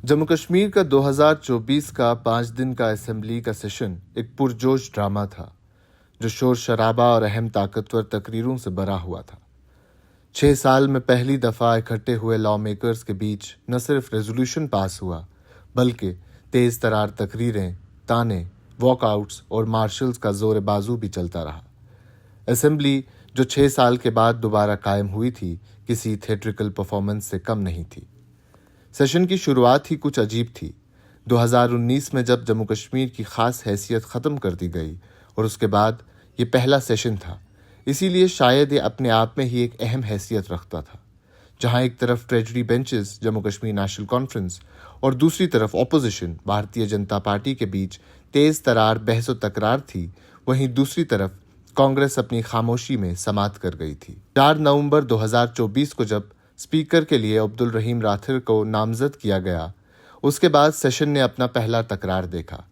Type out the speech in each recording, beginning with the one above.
जम्मू कश्मीर का 2024 का 5 दिन का असेंबली का सेशन एक पुरजोश ड्रामा था जो शोर शराबा और अहम ताकतवर तकरीरों से भरा हुआ था। 6 साल में पहली दफा इकट्ठे हुए लॉ मेकर्स के बीच न सिर्फ रेजोल्यूशन पास हुआ बल्कि तेज तरार तकरीरें, ताने, वॉकआउट्स और मार्शल्स का जोर बाजू भी चलता रहा। असेंबली जो 6 साल के बाद दोबारा कायम हुई थी, किसी थिएट्रिकल परफॉर्मेंस से कम नहीं थी। सेशन की शुरुआत ही कुछ अजीब थी। 2019 में जब जम्मू कश्मीर की खास हैसियत ख़त्म कर दी गई और उसके बाद ये पहला सेशन था, इसीलिए शायद ये अपने आप में ही एक अहम हैसियत रखता था। जहां एक तरफ treasury benches Jammu Kashmir national conference और दूसरी तरफ ऑपोजिशन भारतीय जनता पार्टी के बीच तेज तरार बहस व तकरार थी, वहीं दूसरी तरफ कांग्रेस अपनी खामोशी में समाप्त कर गई थी। 4 नवंबर 2024 को जब स्पीकर के लिए अब्दुल रहीम राठिर को नामजद किया गया, उसके बाद सेशन ने अपना पहला तकरार देखा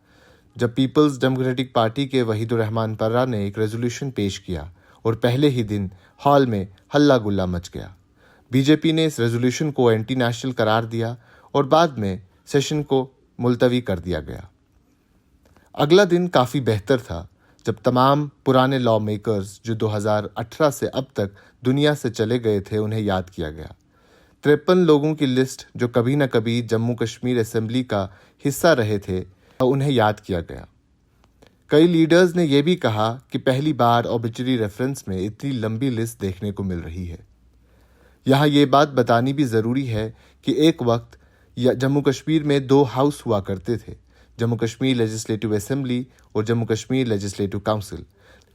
जब पीपल्स डेमोक्रेटिक पार्टी के वहीदुर रहमान पर्रा ने एक रेजोल्यूशन पेश किया और पहले ही दिन हॉल में हल्ला गुल्ला मच गया। बीजेपी ने इस रेजोल्यूशन को एंटी नेशनल करार दिया और बाद में सेशन को मुलतवी कर दिया गया। अगला दिन काफ़ी बेहतर था जब तमाम पुराने लॉ मेकर्स जो 2018 से अब तक दुनिया से चले गए थे उन्हें याद किया गया। 53 लोगों की लिस्ट जो कभी न कभी जम्मू कश्मीर असेंबली का हिस्सा रहे थे, उन्हें याद किया गया। कई लीडर्स ने यह भी कहा कि पहली बार ऑबिचुरी रेफरेंस में इतनी लंबी लिस्ट देखने को मिल रही है। यहाँ ये बात बतानी भी ज़रूरी है कि एक वक्त जम्मू कश्मीर में 2 हाउस हुआ करते थे, जम्मू कश्मीर लेजिस्लेटिव असेंबली और जम्मू कश्मीर लेजिस्लेटिव काउंसिल।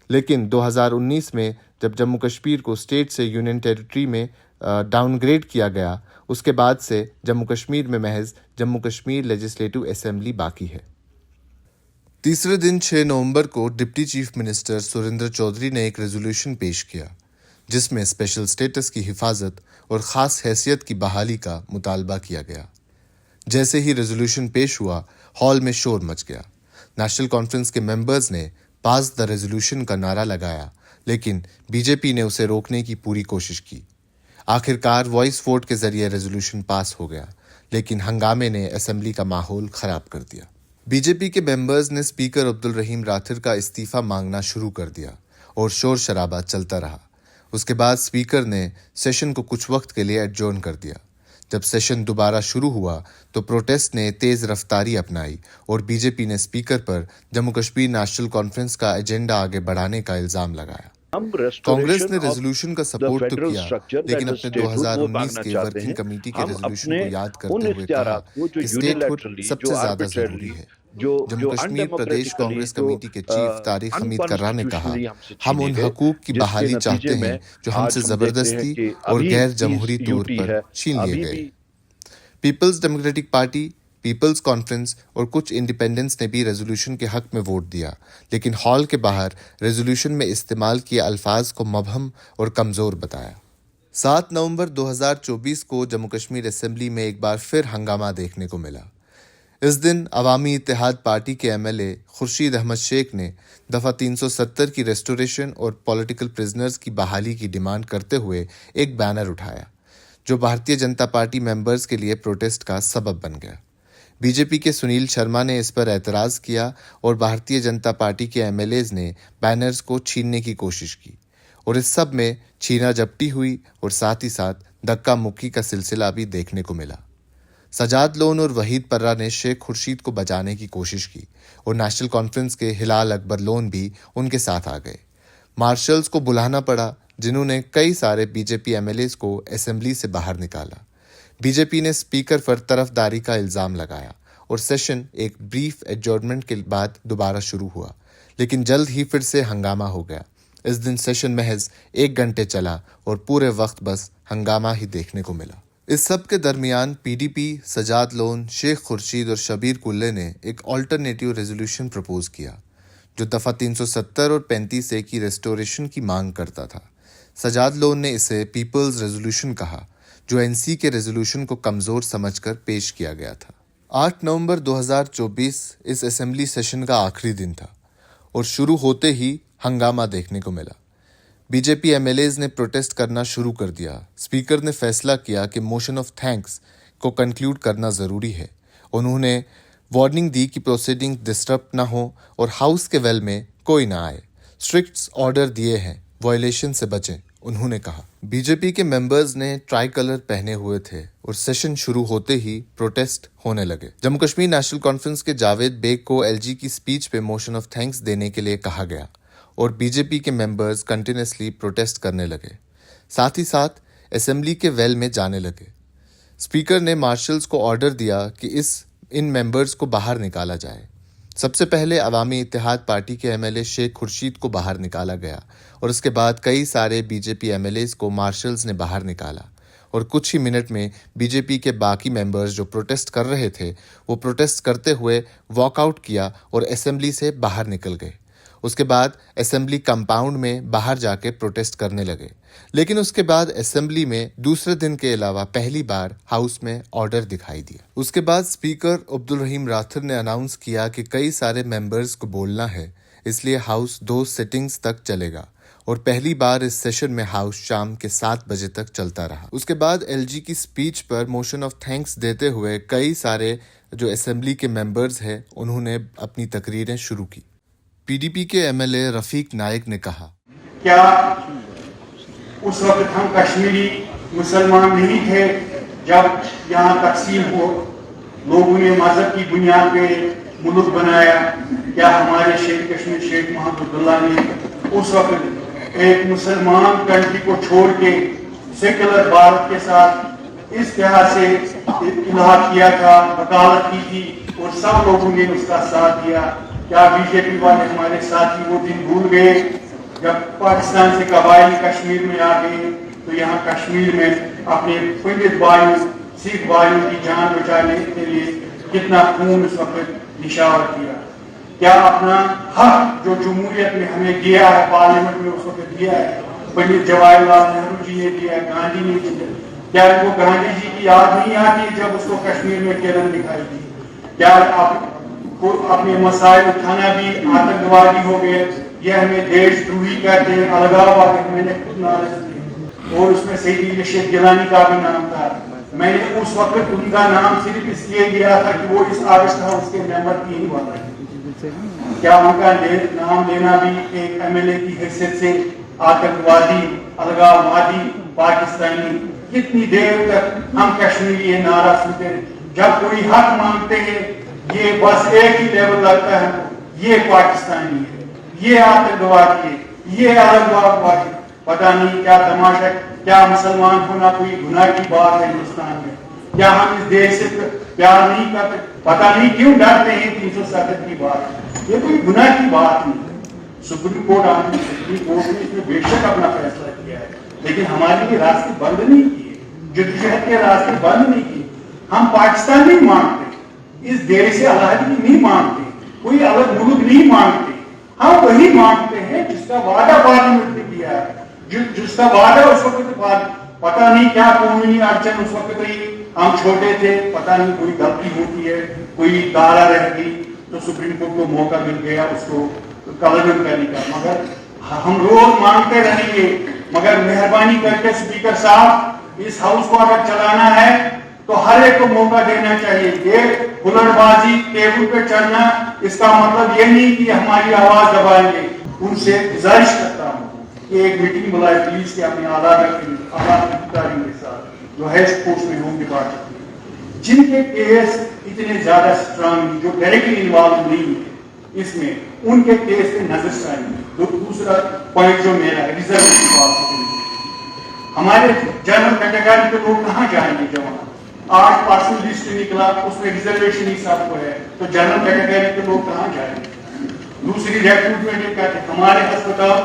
लेकिन 2019 में जब जम्मू कश्मीर को स्टेट से यूनियन टेरिटरी में डाउनग्रेड किया गया, उसके बाद से जम्मू कश्मीर में महज जम्मू कश्मीर लेजिस्लेटिव असेंबली बाकी है। तीसरे दिन 6 नवंबर को deputy chief minister Surendra Chaudhary ने एक रेजोल्यूशन पेश किया जिसमें स्पेशल स्टेटस की हिफाजत और ख़ास हैसियत की बहाली का मुतालबा किया गया। जैसे ही रेजोल्यूशन पेश हुआ, हॉल में शोर मच गया। नेशनल कॉन्फ्रेंस के मेंबर्स ने पास द रेजोल्यूशन का नारा लगाया, लेकिन बीजेपी ने उसे रोकने की पूरी कोशिश की। आखिरकार वॉइस वोट के जरिए रेजोल्यूशन पास हो गया, लेकिन हंगामे ने असेंबली का माहौल खराब कर दिया। बीजेपी के मेंबर्स ने स्पीकर अब्दुल रहीम राठिर का इस्तीफा मांगना शुरू कर दिया और शोर शराबा चलता रहा। उसके बाद स्पीकर ने सेशन को कुछ वक्त के लिए एडजर्न कर दिया। जब सेशन दोबारा शुरू हुआ तो प्रोटेस्ट ने तेज रफ्तारी अपनाई और बीजेपी ने स्पीकर पर जम्मू कश्मीर नेशनल कॉन्फ्रेंस का एजेंडा आगे बढ़ाने का इल्जाम लगाया। कांग्रेस ने रेजोल्यूशन का सपोर्ट तो किया, लेकिन अपने 2019 के वर्किंग कमेटी के रेजोल्यूशन को याद करते हुए कहा कि स्टेटहुड सबसे ज्यादा जरूरी है। जम्मू कश्मीर प्रदेश कांग्रेस कमेटी के चीफ तारिक हमीद कर्रा ने कहा, हम उन हकूक की बहाली चाहते हैं जो हमसे जबरदस्ती और गैर जमहूरी तौर पर छीन लिए गए। Peoples Democratic Party, People's Conference और कुछ इंडिपेंडेंट्स ने भी रेजोल्यूशन के हक में वोट दिया, लेकिन हॉल के बाहर रेजोल्यूशन में इस्तेमाल किए अल्फाज को मबहम और कमज़ोर बताया। 7 नवंबर 2024 को जम्मू कश्मीर असेंबली में एक बार फिर हंगामा देखने को मिला। इस दिन अवामी इत्तेहाद पार्टी के एमएलए खुर्शीद अहमद शेख ने दफ़ा 370 की रेस्टोरेशन और पॉलिटिकल प्रिजनर्स की बहाली की डिमांड करते हुए एक बैनर उठाया, जो भारतीय जनता पार्टी मेंबर्स के लिए प्रोटेस्ट का सबब बन गया। बीजेपी के सुनील शर्मा ने इस पर एतराज़ किया और भारतीय जनता पार्टी के एमएलएज ने बैनर्स को छीनने की कोशिश की और इस सब में छीना झपटी हुई और साथ ही साथ धक्का मुक्की का सिलसिला भी देखने को मिला। सजाद लोन और वहीद पर्रा ने शेख खुर्शीद को बचाने की कोशिश की और नेशनल कॉन्फ्रेंस के हिलाल अकबर लोन भी उनके साथ आ गए। मार्शल्स को बुलाना पड़ा, जिन्होंने कई सारे बीजेपी एमएलएज को असेंबली से बाहर निकाला। बीजेपी ने स्पीकर पर तरफदारी का इल्जाम लगाया और सेशन एक ब्रीफ एडजर्नमेंट के बाद दोबारा शुरू हुआ, लेकिन जल्द ही फिर से हंगामा हो गया। इस दिन सेशन महज 1 घंटे चला और पूरे वक्त बस हंगामा ही देखने को मिला। इस सब के दरमियान पीडीपी, सजाद लोन, शेख खुर्शीद और शबीर कुल्ले ने एक ऑल्टरनेटिव रेजोल्यूशन प्रपोज किया जो दफ़ा 370 और 35A की रेस्टोरेशन की मांग करता था। सजाद लोन ने इसे पीपल्स रेजोल्यूशन कहा, जो एनसी के रेजोल्यूशन को कमज़ोर समझकर पेश किया गया था। 8 नवंबर 2024 इस असेंबली सेशन का आखिरी दिन था और शुरू होते ही हंगामा देखने को मिला। बीजेपी एमएलएज ने प्रोटेस्ट करना शुरू कर दिया। स्पीकर ने फैसला किया कि मोशन ऑफ थैंक्स को कंक्लूड करना ज़रूरी है उन्होंने वार्निंग दी कि प्रोसीडिंग डिस्टर्ब ना हो और हाउस के वेल में कोई ना आए। स्ट्रिक्ट ऑर्डर दिए हैं, वायलेशन से बचें, उन्होंने कहा। बीजेपी के मेंबर्स ने ट्राई कलर पहने हुए थे और सेशन शुरू होते ही प्रोटेस्ट होने लगे। जम्मू कश्मीर नेशनल कॉन्फ्रेंस के जावेद बेग को एलजी की स्पीच पे मोशन ऑफ थैंक्स देने के लिए कहा गया और बीजेपी के मेंबर्स कंटिन्यूसली प्रोटेस्ट करने लगे, साथ ही साथ असेंबली के वेल में जाने लगे। स्पीकर ने मार्शल्स को ऑर्डर दिया कि इन मेंबर्स को बाहर निकाला जाए। सबसे पहले अवामी इत्तेहाद पार्टी के एमएलए शेख खुर्शीद को बाहर निकाला गया और उसके बाद कई सारे बीजेपी एमएलएज को मार्शल्स ने बाहर निकाला और कुछ ही मिनट में बीजेपी के बाकी मेंबर्स जो प्रोटेस्ट कर रहे थे वो प्रोटेस्ट करते हुए वॉकआउट किया और असेंबली से बाहर निकल गए। उसके बाद असेंबली कंपाउंड में बाहर जाके प्रोटेस्ट करने लगे, लेकिन उसके बाद असेंबली में दूसरे दिन के अलावा पहली बार हाउस में ऑर्डर दिखाई दिया। उसके बाद स्पीकर अब्दुल रहीम राठौर ने अनाउंस किया कि कई सारे मेंबर्स को बोलना है, इसलिए हाउस 2 सिटिंग्स तक चलेगा और पहली बार इस सेशन में हाउस शाम के 7 बजे तक चलता रहा। उसके बाद एलजी की स्पीच पर मोशन ऑफ थैंक्स देते हुए कई सारे जो असेंबली के मेंबर्स हैं उन्होंने अपनी तकरीरें शुरू की। पीडीपी के एमएलए रफीक नाइक ने कहा, क्या उस वक्त हम कश्मीरी मुसलमान नहीं थे जब यहाँ तकसीम हो, लोगों ने मजहब की बुनियाद पे मुल्क बनाया? क्या हमारे शेख कश्मीर शेख मोहम्मदुल्लाह ने उस वक्त एक मुसलमान कंट्री को छोड़ के सेकुलर भारत के साथ इस तरह से इलाहा किया था, वकालत की थी और सब लोगों ने उसका साथ दिया? क्या बीजेपी वाले हमारे साथी वो दिन भूल गए जब पाकिस्तान से कबायली कश्मीर में आ गए तो यहाँ कश्मीर में अपने पंडित भाइयों सिख भाइयों की जान बचाने के लिए कितना खून उस वक्त निशावर किया? क्या अपना हक जो जमहूरियत में हमें दिया है, पार्लियामेंट में उस वक्त दिया है, पंडित जवाहरलाल नेहरू जी ने दिया, गांधी ने दिया, क्या वो गांधी जी की याद नहीं आती जब उसको कश्मीर में किरण दिखाई दी? क्या आप को अपने मसाइल उठाना भी आतंकवादी हो गए? ये हमें देशद्रोही कहते हैं, अलगाववादी। मैंने खुद नारे दिए और उसमें सैयद रशीद गिलानी का भी नाम था। मैंने उस वक्त उनका नाम सिर्फ इसलिए दिया था कि वो इस आगस्ट हाउस के मेंबर की ही बात है। क्या उनका नाम लेना भी एक एमएलए की हैसियत से आतंकवादी, अलगाववादी, पाकिस्तानी? कितनी देर तक हम कश्मीरी ये नारा सुनते हैं? जब कोई हक मांगते हैं ये बस एक ही लेवल लगता है, ये पाकिस्तानी है, ये आतंकवादी है, ये अलगाववादी। पता नहीं क्या तमाशा, क्या मुसलमान होना कोई गुनाह की बात है हिंदुस्तान में? क्या हम इस देश से प्यार नहीं करते? पता नहीं क्यों डरते हैं 370 की बात? ये कोई गुनाह की बात नहीं। सुप्रीम कोर्ट ने इसमें बेशक अपना फैसला किया है, लेकिन हमारे लिए रास्ते बंद नहीं किए, जद्दोजहद के रास्ते बंद नहीं किए। हम पाकिस्तान नहीं मांगते, इस देश से अलहदगी नहीं मांगते, कोई अलग मुल्क नहीं मांगते। हम वही मांगते हैं जिसका वादा पार्लियामेंट ने किया है, जिसका वादा उस वक्त पता नहीं क्या कौमी अड़चन उस वक्त रही, हम छोटे थे, पता नहीं कोई गलती होती है, कोई धारा रह गई तो सुप्रीम कोर्ट को मौका मिल गया उसको कलम करने का। मगर हम रोज मांगते रहेंगे, मगर मेहरबानी करके स्पीकर साहब इस हाउस को अगर चलाना है तो हर एक को मौका देना चाहिए। ये हुलड़बाजी, टेबल पे चढ़ना, इसका मतलब ये नहीं कि हमारी आवाज दबाएंगे। उनसे गुजारिश करता हूँ कि एक मीटिंग बुलाए प्लीज के अपने आला अधिकारियों के साथ जो हेड पोस्ट में होंगे बात, जिनके केस इतने ज्यादा स्ट्रांग, जो डायरेक्टली इन्वॉल्व नहीं है इसमें, उनके केस पे नजर से आएंगे। दूसरा पॉइंट जो मेरा है, रिजर्वेशन बात, हमारे जनरल कैटेगरी के लोग कहाँ जाएंगे? जब 8% लिस्ट निकला उसमें रिजर्वेशन ही सबको है, तो जनरल कैटेगरी के लोग कहाँ जाएंगे? दूसरी रिक्रूटमेंट कहते हमारे अस्पताल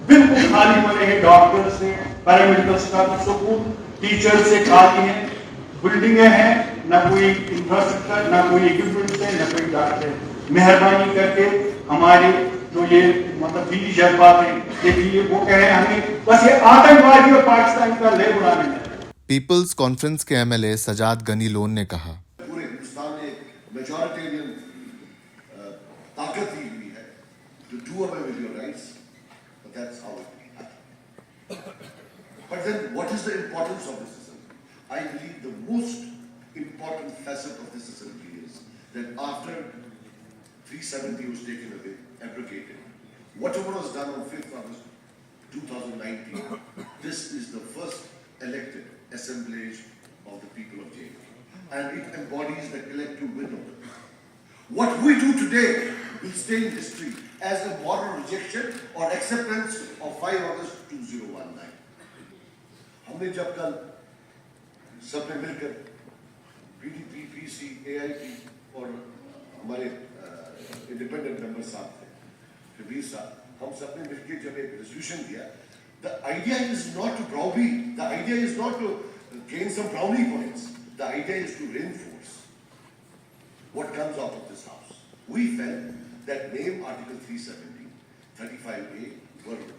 बिल्कुल खाली पड़े हैं, डॉक्टर से, पैरामेडिकल स्टाफ, स्कूल टीचर से खाली हैं, बिल्डिंगें हैं, ना कोई इंफ्रास्ट्रक्चर, ना कोई इक्विपमेंट है, ना कोई डॉक्टर। मेहरबानी करके हमारे जो ये मतलब बीवी जज्बात है, देखिए वो कह रहे हैं हमें बस ये आतंकवादी और पाकिस्तान का लेब उड़ाने में। पीपल्स कॉन्फ्रेंस के एमएलए सजाद गनी लोन ने कहा, पूरे हिंदुस्तान में मेजॉरिटेरियन ताकत दी हुई है to do away with your rights, but that's how it happened. But then what is the importance of this assembly? I believe the most important facet of this assembly is is that after 370 was taken away, abrogated, whatever was done on 5th August 2019, this is the first elected assemblage of the people of JNK. And it embodies the collective will of the people. What we do today will stay in history as a moral rejection or acceptance of 5 August 2019. हमने जब कल सबने मिलकर PDP, PC, AIP और हमारे independent member साहब थे, कबीर साहब, हम सबने मिलकर जब एक रेजोल्यूशन दिया, the idea is not to browbeat, the idea is not to gain some brownie points, the idea is to reinforce what comes out of this house. We felt that name Article 370, 35A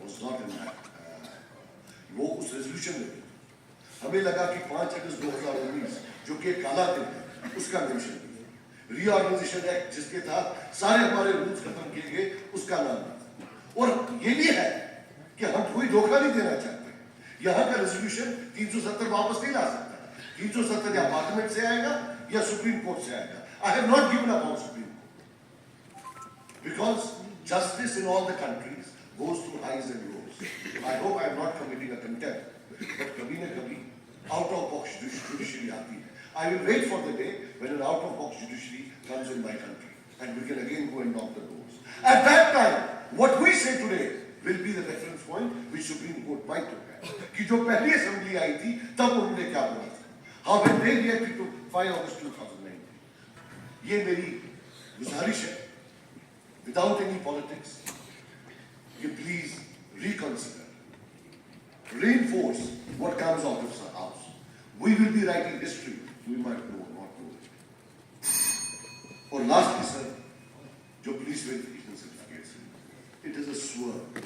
was not in that. वो उस resolution में थे। हमें लगा कि 5 अगस्त 2019 जो कि काला दिन है उसका मेंशन किया, रीऑर्गेनाइजेशन एक्ट जिसके तहत सारे हमारे रूल्स खत्म किए गए उसका नाम था। और ये भी है कि हम कोई धोखा नहीं देना चाहते। यहाँ का रेजोल्यूशन 370 वापस नहीं ला सकता, 370 या पार्लियामेंट से आएगा या सुप्रीम कोर्ट से आएगा। I have not given up on Supreme Court because justice in all the countries goes through highs and lows. I hope I am not committing a contempt, but kabhi na kabhi out of box judiciary aati hai. I will wait for the day when an out of box judiciary comes in my country and we can again go and knock the doors. At that time, what we say today will be the reference point which Supreme Court might look at. कि जो पहली assembly आई थी तब उन्होंने क्या बोला था? How when they reacted to 5 August 2019. ये मेरी गुजारिश है, without any politics, you please reconsider, reinforce what comes out of the house. We will be writing history, we might know or not know it. और lastly, sir, जो police verification certificates हैं, it is a sword.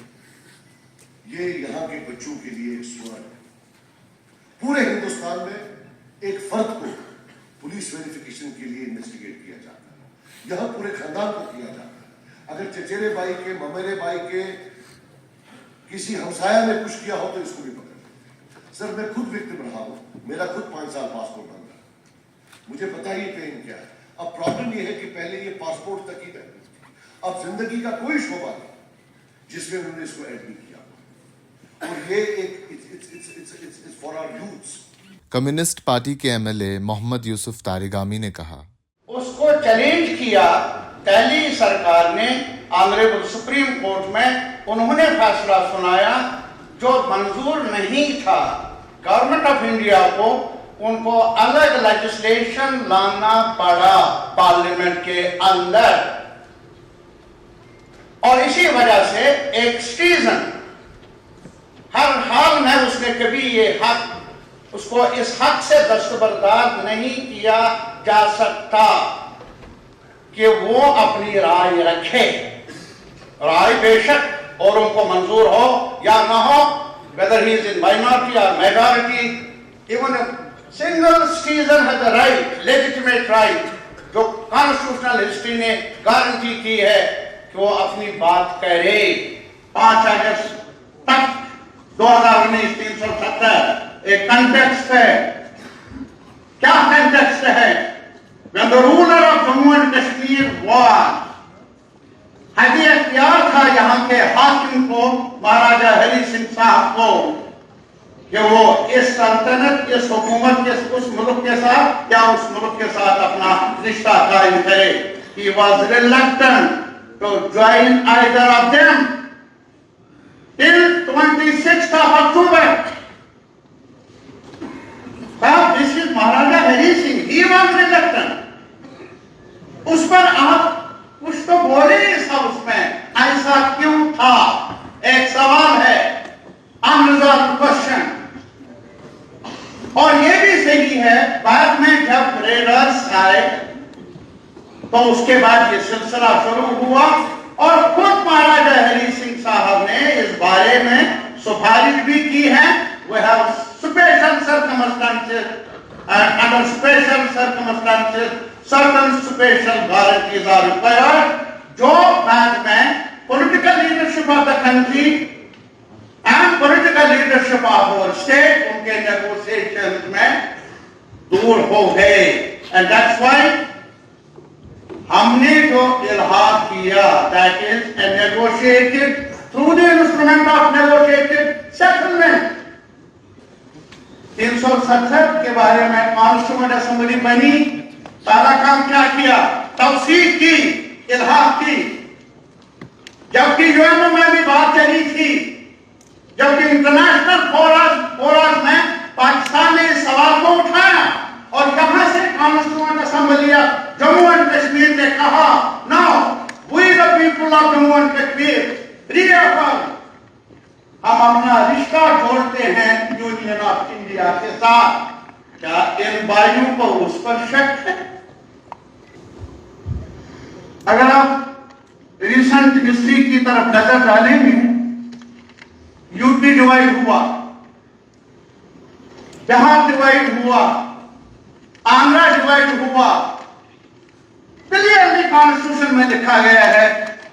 ये यहाँ के बच्चों के लिए एक sword है। पूरे हिंदुस्तान में एक फर्द को पुलिस वेरिफिकेशन के लिए इन्वेस्टिगेट किया जाता है, यहाँ पूरे खानदान को किया जाता है। अगर चचेरे भाई के, ममेरे भाई के किसी हमसाया ने कुछ किया हो तो इसको भी पकड़ लेते हैं। सर मैं खुद विक्टिम रहा हूँ, मेरा खुद 5 साल पासपोर्ट बन रहा, मुझे पता ही पेन क्या है। अब प्रॉब्लम ये है कि पहले ये पासपोर्ट तक ही रहती थी, अब जिंदगी का कोई शोबा नहीं जिसमें उन्होंने इसको ऐड नहीं किया। और ये एक for our youths. Communist Party के एमएलए मोहम्मद यूसुफ तारिगामी ने कहा, उसको चैलेंज किया पहली सरकार ने ऑनरेबल सुप्रीम कोर्ट में, उन्होंने फैसला सुनाया जो मंजूर नहीं था गवर्नमेंट ऑफ इंडिया को, उनको अलग लेजिस्लेशन लाना पड़ा पार्लियामेंट के अंदर। और इसी वजह से एक सिटीजन हर हाल में उसने कभी ये हक, उसको इस हक से दस्तबरदार नहीं किया जा सकता कि वो अपनी राय रखे। राय बेशक औरों को मंजूर हो या ना हो, whether he is in minority or majority, even a single citizen has a right, legitimate right, जो कॉन्स्टिट्यूशनल हिस्ट्री ने गारंटी की है कि वो अपनी बात करे। 5 अगस्त तक 2019 370 एक कंटेक्स्ट है। क्या कंटेक्स्ट है? When the ruler of Jammu and Kashmir was, हदी अख्तियार था यहाँ के हाकिम को, महाराजा हरी सिंह साहब को, कि वो इस सल्तनत, इस हुकूमत के उस मुल्क के साथ या उस मुल्क के साथ अपना रिश्ता कायम करे। He was reluctant to join either of them till 26th of October. This is Maharaja Hari Singh. He was reluctant. उस पर आप कुछ तो बोले इस हाउस में, ऐसा क्यों था? एक सवाल है, अनरिजॉल्व्ड क्वेश्चन। और ये भी सही है, बाद में जब रेडर्स आए तो उसके बाद ये सिलसिला शुरू हुआ और खुद महाराजा हरि सिंह साहब ने इस बारे में सिफारिश भी की है। We have special circumstances, and under special circumstances, certain special guarantees are required, जो बाद में political leadership of the country and political leadership of our state उनके negotiations में दूर हो गए। And that's why हमने जो इल्हाक किया, that is a negotiated through the instrument of negotiated settlement. 370 के बारे में कॉन्स्टिट्यूएंट असेंबली बनी, सारा काम क्या किया? तौसीक की, इल्हाक की। जबकि यूएनओ में भी बात चली थी, जबकि इंटरनेशनल फोरम में पाकिस्तान ने इस सवाल को उठाया और कहां से Constituent Assembly Jammu and Kashmir ने कहा, no we the people of Jammu and Kashmir reaffirm, हम अपना रिश्ता जोड़ते हैं यूनियन ऑफ इंडिया के साथ। क्या इन बाइयों को उस पर शक है? अगर आप रिसेंट हिस्ट्री की तरफ नजर डालेंगे, यूपी डिवाइड हुआ, बिहार डिवाइड हुआ, आंध्रा डिवाइड हुआ, क्लियरली कॉन्स्टिट्यूशन में लिखा गया है,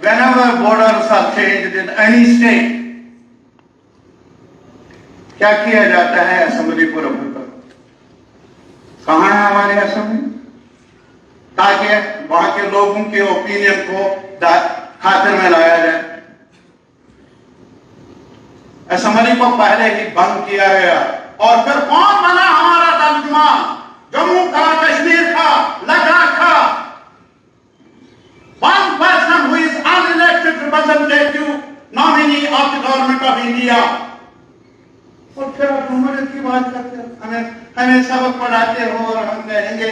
whenever borders are changed in any state, क्या किया जाता है? असेंबली को रखकर। कहां है हमारी असेंबली? ताकि वहां के लोगों के ओपिनियन को खातिर में लाया जाए। असेंबली को पहले ही बंद किया गया और फिर कौन बना हमारा तर्जुमान? जम्मू का, कश्मीर का, लद्दाख का। One person who is unelected representative nominee of the government of India. और फिर आप हुकूमत की बात करते हो, हमें सबक पढ़ाते हो और हम कहेंगे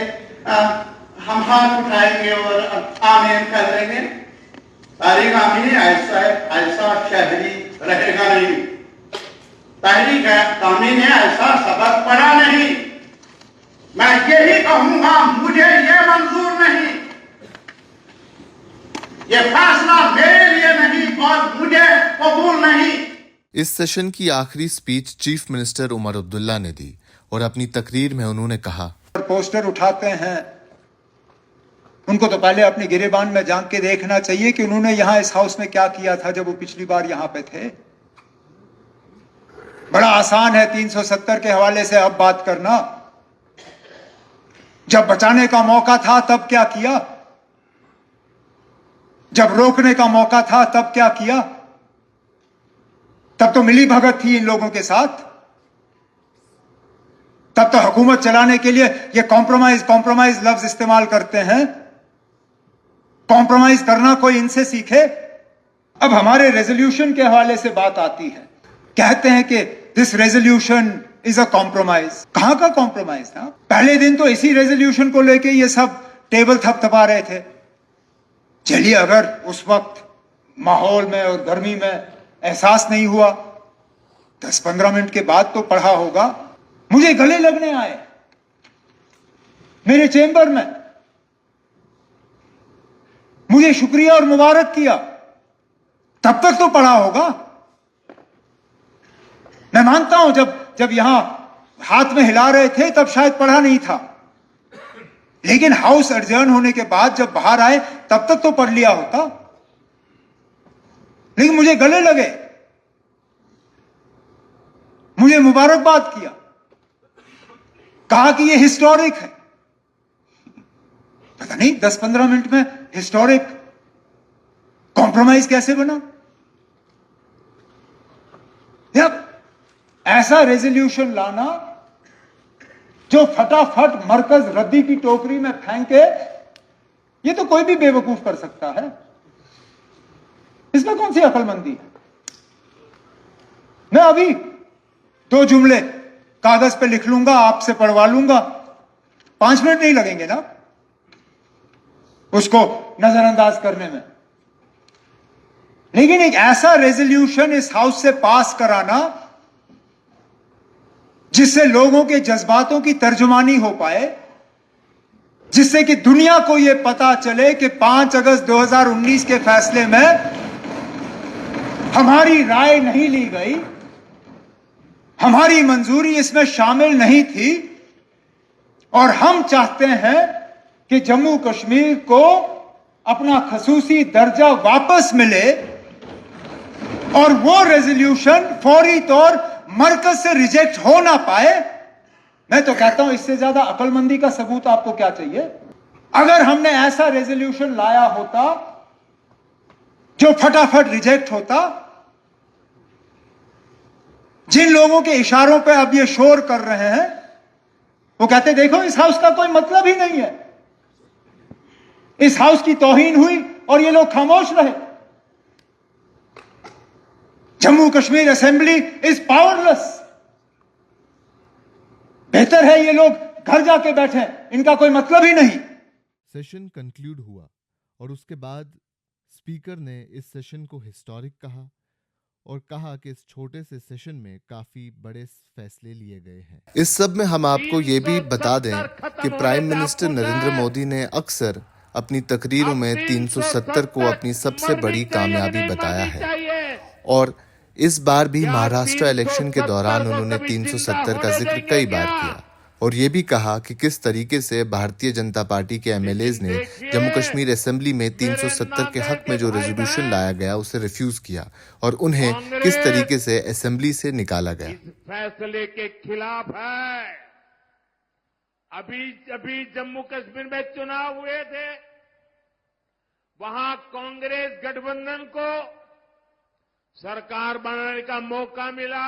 हम हाथ उठाएंगे और आमीन कर लेंगे। तारीख आमीन ऐसा शहरी रहेगा नहीं। तारीख आमीन ऐसा सबक पढ़ा नहीं। मैं यही कहूंगा, मुझे ये मंजूर नहीं, ये फैसला मेरे लिए नहीं और मुझे कबूल नहीं। इस सेशन की आखिरी speech chief minister Omar Abdullah ने दी और अपनी तकरीर में उन्होंने कहा, पोस्टर उठाते हैं, उनको तो पहले अपने गिरेबान में झांक के देखना चाहिए कि उन्होंने यहां इस हाउस में क्या किया था जब वो पिछली बार यहां पे थे। बड़ा आसान है 370 के हवाले से अब बात करना। जब बचाने का मौका था तब क्या किया? जब रोकने का मौका था तब क्या किया? तब तो मिली भगत थी इन लोगों के साथ। तब तो हुकूमत चलाने के लिए ये कॉम्प्रोमाइज लफ्ज इस्तेमाल करते हैं। कॉम्प्रोमाइज करना कोई इनसे सीखे। अब हमारे रेजोल्यूशन के हवाले से बात आती है, कहते हैं कि this resolution is a compromise. कहां का कॉम्प्रोमाइज था? पहले दिन तो इसी रेजोल्यूशन को लेके ये सब टेबल थपथपा रहे थे। चलिए, अगर उस वक्त माहौल में और गर्मी में एहसास नहीं हुआ, 10-15 मिनट के बाद तो पढ़ा होगा। मुझे गले लगने आए मेरे चेंबर में, मुझे शुक्रिया और मुबारक किया, तब तक तो पढ़ा होगा। मैं मानता हूं जब यहां हाथ में हिला रहे थे तब शायद पढ़ा नहीं था, लेकिन हाउस एडजर्न होने के बाद जब बाहर आए तब तक तो पढ़ लिया होता। लेकिन मुझे गले लगे, मुझे मुबारकबाद किया, कहा कि ये हिस्टोरिक है। पता नहीं 10-15 मिनट में हिस्टोरिक कॉम्प्रोमाइज कैसे बना? जब ऐसा रेजोल्यूशन लाना जो फटाफट मरकज रद्दी की टोकरी में फेंके, ये तो कोई भी बेवकूफ कर सकता है। इसमें कौन सी अकलमंदी है? मैं अभी 2 जुमले कागज पे लिख लूंगा, आपसे पढ़वा लूंगा, 5 मिनट नहीं लगेंगे ना उसको नजरअंदाज करने में। लेकिन एक ऐसा रेजोल्यूशन इस हाउस से पास कराना जिससे लोगों के जज्बातों की तर्जुमानी हो पाए, जिससे कि दुनिया को यह पता चले कि 5 अगस्त 2019 के फैसले में हमारी राय नहीं ली गई, हमारी मंजूरी इसमें शामिल नहीं थी, और हम चाहते हैं कि जम्मू कश्मीर को अपना खसूसी दर्जा वापस मिले, और वो रेजोल्यूशन फौरी तौर मरकज से रिजेक्ट हो ना पाए। मैं तो कहता हूं इससे ज्यादा अकलमंदी का सबूत आपको क्या चाहिए? अगर हमने ऐसा रेजोल्यूशन लाया होता जो फटाफट रिजेक्ट होता, जिन लोगों के इशारों पे अब ये शोर कर रहे हैं वो कहते देखो इस हाउस का कोई मतलब ही नहीं है, इस हाउस की तौहीन हुई और ये लोग खामोश रहे। Jammu Kashmir assembly is powerless. बेहतर है ये लोग घर जाके बैठे, इनका कोई मतलब ही नहीं। सेशन कंक्लूड हुआ और उसके बाद स्पीकर ने इस सेशन को हिस्टोरिक कहा और कहा कि इस छोटे से सेशन में काफी बड़े फैसले लिए गए हैं। इस सब में हम आपको ये भी बता दें कि प्राइम मिनिस्टर नरेंद्र मोदी ने अक्सर अपनी तकरीरों में 370 को अपनी सबसे बड़ी कामयाबी बताया है और इस बार भी महाराष्ट्र इलेक्शन के दौरान उन्होंने 370 का जिक्र कई बार किया और ये भी कहा कि किस तरीके से भारतीय जनता पार्टी के एमएलएज ने जम्मू कश्मीर असेंबली में 370 के हक में जो रेजोल्यूशन लाया गया उसे रिफ्यूज किया और उन्हें किस तरीके से असेंबली से निकाला गया। इस फैसले के खिलाफ है। अभी जम्मू कश्मीर में चुनाव हुए थे, वहां कांग्रेस गठबंधन को सरकार बनाने का मौका मिला।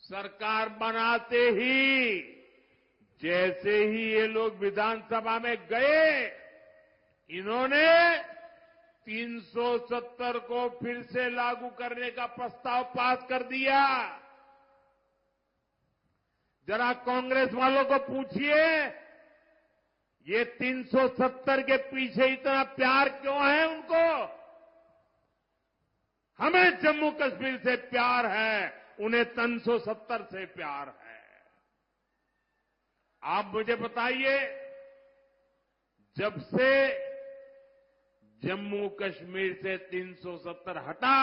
सरकार बनाते ही जैसे ही ये लोग विधानसभा में गए, इन्होंने 370 को फिर से लागू करने का प्रस्ताव पास कर दिया। जरा कांग्रेस वालों को पूछिए, ये 370 के पीछे इतना प्यार क्यों है उनको? हमें जम्मू कश्मीर से प्यार है, उन्हें 370 से प्यार है। आप मुझे बताइए, जब से जम्मू कश्मीर से 370 हटा,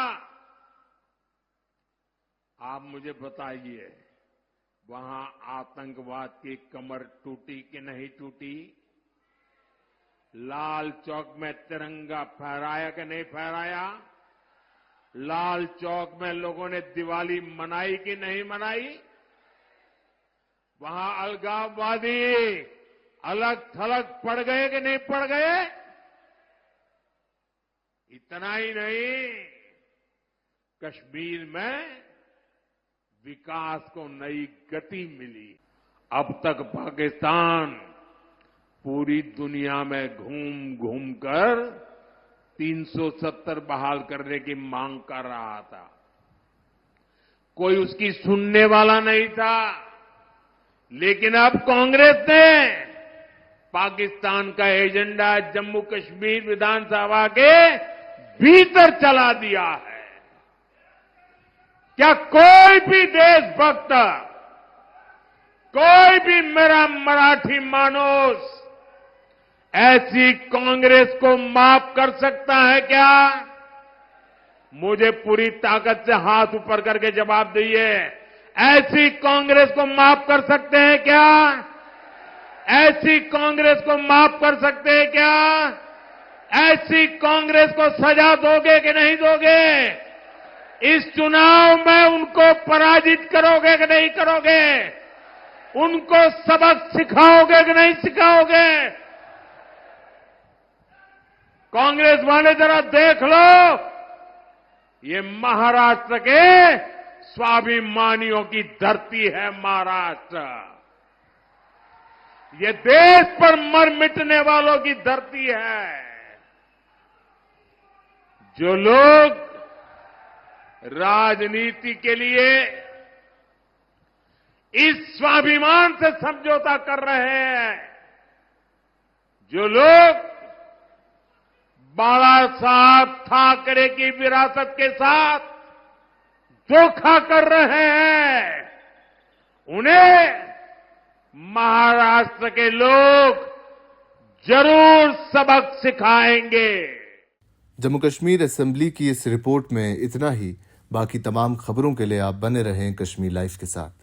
आप मुझे बताइए वहां आतंकवाद की कमर टूटी कि नहीं टूटी? लाल चौक में तिरंगा फहराया कि नहीं फहराया? लाल चौक में लोगों ने दिवाली मनाई कि नहीं मनाई? वहां अलगाववादी अलग थलग पड़ गए कि नहीं पड़ गए? इतना ही नहीं, कश्मीर में विकास को नई गति मिली। अब तक पाकिस्तान पूरी दुनिया में घूम घूम कर 370 बहाल करने की मांग कर रहा था, कोई उसकी सुनने वाला नहीं था। लेकिन अब कांग्रेस ने पाकिस्तान का एजेंडा जम्मू कश्मीर विधानसभा के भीतर चला दिया है। क्या कोई भी देशभक्त, कोई भी मेरा मराठी मानुस ऐसी कांग्रेस को माफ कर सकता है क्या? मुझे पूरी ताकत से हाथ ऊपर करके जवाब दीजिए, ऐसी कांग्रेस को माफ कर सकते हैं क्या? ऐसी कांग्रेस को माफ कर सकते हैं क्या? ऐसी कांग्रेस को सजा दोगे कि नहीं दोगे? इस चुनाव में उनको पराजित करोगे कि नहीं करोगे? उनको सबक सिखाओगे कि नहीं सिखाओगे? कांग्रेस वाले जरा देख लो, ये महाराष्ट्र के स्वाभिमानियों की धरती है। महाराष्ट्र ये देश पर मर मिटने वालों की धरती है। जो लोग राजनीति के लिए इस स्वाभिमान से समझौता कर रहे हैं, जो लोग बाला साहब ठाकरे की विरासत के साथ धोखा कर रहे हैं, उन्हें महाराष्ट्र के लोग जरूर सबक सिखाएंगे। जम्मू कश्मीर असेंबली की इस रिपोर्ट में इतना ही। बाकी तमाम खबरों के लिए आप बने रहें कश्मीर लाइव के साथ।